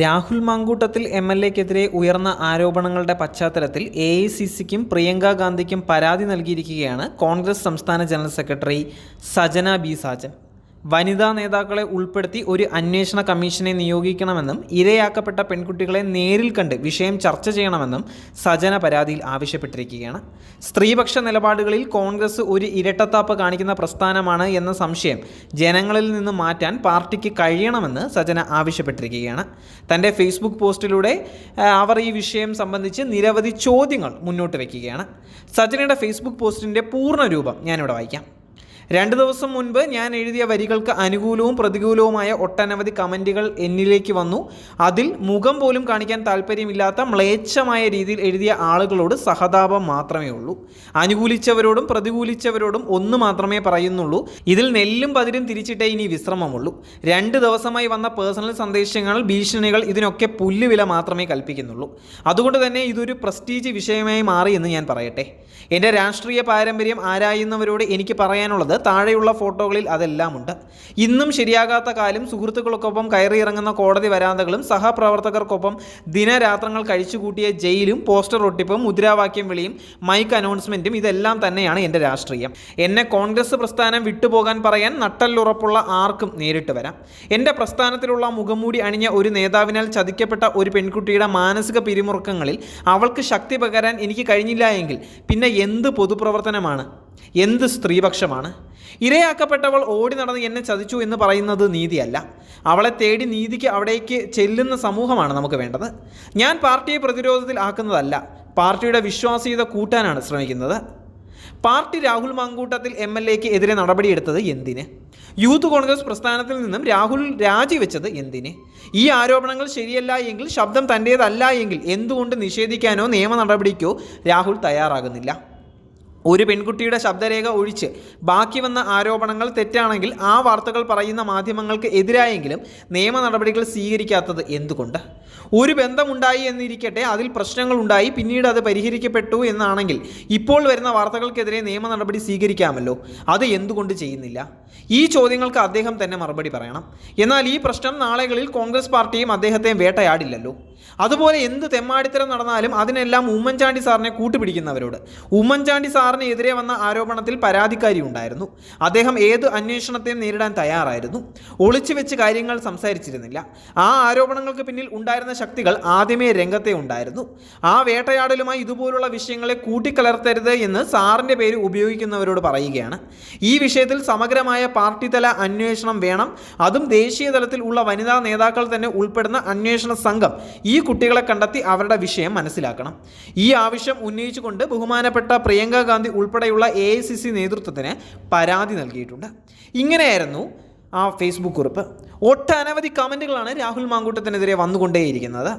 രാഹുൽ മാങ്കൂട്ടത്തിൽ എംഎൽഎക്കെതിരെ ഉയർന്ന ആരോപണങ്ങളുടെ പശ്ചാത്തലത്തിൽ എഐസിസിക്കും പ്രിയങ്ക ഗാന്ധിക്കും പരാതി നൽകിയിരിക്കുകയാണ് കോൺഗ്രസ് സംസ്ഥാന general secretary Sajana B Sajan. വനിതാ നേതാക്കളെ ഉൾപ്പെടുത്തി ഒരു അന്വേഷണ കമ്മീഷനെ നിയോഗിക്കണമെന്നും ഇരയാക്കപ്പെട്ട പെൺകുട്ടികളെ നേരിൽ കണ്ട് വിഷയം ചർച്ച ചെയ്യണമെന്നും സജന പരാതിയിൽ ആവശ്യപ്പെട്ടിരിക്കുകയാണ്. സ്ത്രീപക്ഷ നിലപാടുകളിൽ കോൺഗ്രസ് ഒരു ഇരട്ടത്താപ്പ് കാണിക്കുന്ന പ്രസ്ഥാനമാണ് എന്ന സംശയം ജനങ്ങളിൽ നിന്ന് മാറ്റാൻ പാർട്ടിക്ക് കഴിയണമെന്ന് സജന ആവശ്യപ്പെട്ടിരിക്കുകയാണ്. തൻ്റെ ഫേസ്ബുക്ക് പോസ്റ്റിലൂടെ അവർ ഈ വിഷയം സംബന്ധിച്ച് നിരവധി ചോദ്യങ്ങൾ മുന്നോട്ട് വയ്ക്കുകയാണ്. സജനയുടെ ഫേസ്ബുക്ക് പോസ്റ്റിൻ്റെ പൂർണ്ണ രൂപം ഞാനിവിടെ വായിക്കാം. 2 ദിവസം മുൻപ് ഞാൻ എഴുതിയ വരികൾക്ക് അനുകൂലവും പ്രതികൂലവുമായ ഒട്ടനവധി കമൻറ്റുകൾ എന്നിലേക്ക് വന്നു. അതിൽ മുഖം പോലും കാണിക്കാൻ താല്പര്യമില്ലാത്ത മ്ലേച്ഛമായ രീതിയിൽ എഴുതിയ ആളുകളോട് സഹതാപം മാത്രമേ ഉള്ളൂ. അനുകൂലിച്ചവരോടും പ്രതികൂലിച്ചവരോടും ഒന്ന് മാത്രമേ പറയുന്നുള്ളൂ. ഇതിൽ നെല്ലും പതിരും തിരിച്ചിട്ടേ ഇനി വിശ്രമമുള്ളൂ. 2 ദിവസമായി വന്ന പേഴ്സണൽ സന്ദേശങ്ങൾ, ഭീഷണികൾ, ഇതിനൊക്കെ പുല്ലുവില മാത്രമേ കൽപ്പിക്കുന്നുള്ളൂ. അതുകൊണ്ട് തന്നെ ഇതൊരു പ്രസ്റ്റീജ് വിഷയമായി മാറിയെന്ന് ഞാൻ പറയട്ടെ. എൻ്റെ രാഷ്ട്രീയ പാരമ്പര്യം ആരായുന്നവരോട് എനിക്ക് പറയാനുള്ളത് താഴെയുള്ള ഫോട്ടോകളിൽ അതെല്ലാമുണ്ട്. ഇന്നും ശരിയാകാത്ത കാലം സുഹൃത്തുക്കൾക്കൊപ്പം കയറിയിറങ്ങുന്ന കോടതി വരാന്തകളും സഹപ്രവർത്തകർക്കൊപ്പം ദിനരാത്രങ്ങൾ കഴിച്ചുകൂട്ടിയ ജയിലും പോസ്റ്റർ ഒട്ടിപ്പും മുദ്രാവാക്യം വിളിയും മൈക്ക് അനൗൺസ്മെൻറ്റും ഇതെല്ലാം തന്നെയാണ് എൻ്റെ രാഷ്ട്രീയം. എന്നെ കോൺഗ്രസ് പ്രസ്ഥാനം വിട്ടുപോകാൻ പറയാൻ നട്ടല്ലുറപ്പുള്ള ആർക്കും നേരിട്ട് വരാം. എൻ്റെ പ്രസ്ഥാനത്തിലുള്ള മുഖംമൂടി അണിഞ്ഞ ഒരു നേതാവിനാൽ ചതിക്കപ്പെട്ട ഒരു പെൺകുട്ടിയുടെ മാനസിക പിരിമുറുക്കങ്ങളിൽ അവൾക്ക് ശക്തി പകരാൻ എനിക്ക് കഴിഞ്ഞില്ല എങ്കിൽ പിന്നെ എന്ത് പൊതുപ്രവർത്തനമാണ്, എന്ത് സ്ത്രീപക്ഷമാണ്? ഇരയാക്കപ്പെട്ടവൾ ഓടി നടന്ന് എന്നെ ചതിച്ചു എന്ന് പറയുന്നത് നീതിയല്ല. അവളെ തേടി നീതിക്ക് അവിടേക്ക് ചെല്ലുന്ന സമൂഹമാണ് നമുക്ക് വേണ്ടത്. ഞാൻ പാർട്ടിയെ പ്രതിരോധത്തിൽ ആക്കുന്നതല്ല, പാർട്ടിയുടെ വിശ്വാസ്യത കൂട്ടാനാണ് ശ്രമിക്കുന്നത്. പാർട്ടി രാഹുൽ മാങ്കൂട്ടത്തിൽ എംഎൽഎക്ക് എതിരെ നടപടിയെടുത്തത് എന്തിന്? യൂത്ത് കോൺഗ്രസ് പ്രസ്ഥാനത്തിൽ നിന്നും രാഹുൽ രാജിവെച്ചത് എന്തിന്? ഈ ആരോപണങ്ങൾ ശരിയല്ല എങ്കിൽ, ശബ്ദം തൻ്റേതല്ല എങ്കിൽ എന്തുകൊണ്ട് നിഷേധിക്കാനോ നിയമ നടപടിക്കോ രാഹുൽ തയ്യാറാകുന്നില്ല? ഒരു പെൺകുട്ടിയുടെ ശബ്ദരേഖ ഒഴിച്ച് ബാക്കി വന്ന ആരോപണങ്ങൾ തെറ്റാണെങ്കിൽ ആ വാർത്തകൾ പറയുന്ന മാധ്യമങ്ങൾക്ക് എതിരായെങ്കിലും നിയമ നടപടികൾ സ്വീകരിക്കാത്തത് എന്തുകൊണ്ട്? ഒരു ബന്ധമുണ്ടായി എന്നിരിക്കട്ടെ, അതിൽ പ്രശ്നങ്ങളുണ്ടായി, പിന്നീട് അത് പരിഹരിക്കപ്പെട്ടു എന്നാണെങ്കിൽ ഇപ്പോൾ വരുന്ന വാർത്തകൾക്കെതിരെ നിയമ നടപടി സ്വീകരിക്കാമല്ലോ. അത് എന്തുകൊണ്ട് ചെയ്യുന്നില്ല? ഈ ചോദ്യങ്ങൾക്ക് അദ്ദേഹം തന്നെ മറുപടി പറയണം. എന്നാൽ ഈ പ്രശ്നം നാളുകളിൽ കോൺഗ്രസ് പാർട്ടിയും അദ്ദേഹത്തെ വേട്ടയാടില്ലല്ലോ. അതുപോലെ എന്ത് തെമ്മാടിത്തരം നടന്നാലും അതിനെല്ലാം ഉമ്മൻചാണ്ടി സാറിനെ കൂട്ടുപിടിക്കുന്നവരോട്, ഉമ്മൻചാണ്ടി സാറിന് എതിരെ വന്ന ആരോപണത്തിൽ പരാതിക്കാരി ഉണ്ടായിരുന്നു. അദ്ദേഹം ഏത് അന്വേഷണത്തെയും നേരിടാൻ തയ്യാറായിരുന്നു. ഒളിച്ചു വെച്ച് കാര്യങ്ങൾ സംസാരിച്ചിരുന്നില്ല. ആ ആരോപണങ്ങൾക്ക് പിന്നിൽ ഉണ്ടായിരുന്ന ശക്തികൾ ആദ്യമേ രംഗത്തെ ഉണ്ടായിരുന്നു. ആ വേട്ടയാടലുമായി ഇതുപോലുള്ള വിഷയങ്ങളെ കൂട്ടിക്കലർത്തരുത് എന്ന് സാറിൻ്റെ പേര് ഉപയോഗിക്കുന്നവരോട് പറയുകയാണ്. ഈ വിഷയത്തിൽ സമഗ്രമായ പാർട്ടി തല അന്വേഷണം വേണം. അതും ദേശീയ തലത്തിൽ ഉള്ള വനിതാ നേതാക്കൾ തന്നെ ഉൾപ്പെടുന്ന അന്വേഷണ സംഘം ഈ കുട്ടികളെ കണ്ടെത്തി അവരുടെ വിഷയം മനസ്സിലാക്കണം. ഈ ആവശ്യം ഉന്നയിച്ചുകൊണ്ട് ബഹുമാനപ്പെട്ട പ്രിയങ്ക ഗാന്ധി ഉൾപ്പെടെയുള്ള എഐസിസി നേതൃത്വത്തിന് പരാതി നൽകിയിട്ടുണ്ട്. ഇങ്ങനെയായിരുന്നു ആ ഫേസ്ബുക്ക് കുറിപ്പ്. ഒട്ടനവധി കമൻറ്റുകളാണ് രാഹുൽ മാങ്കൂട്ടത്തിനെതിരെ വന്നുകൊണ്ടേയിരിക്കുന്നത്.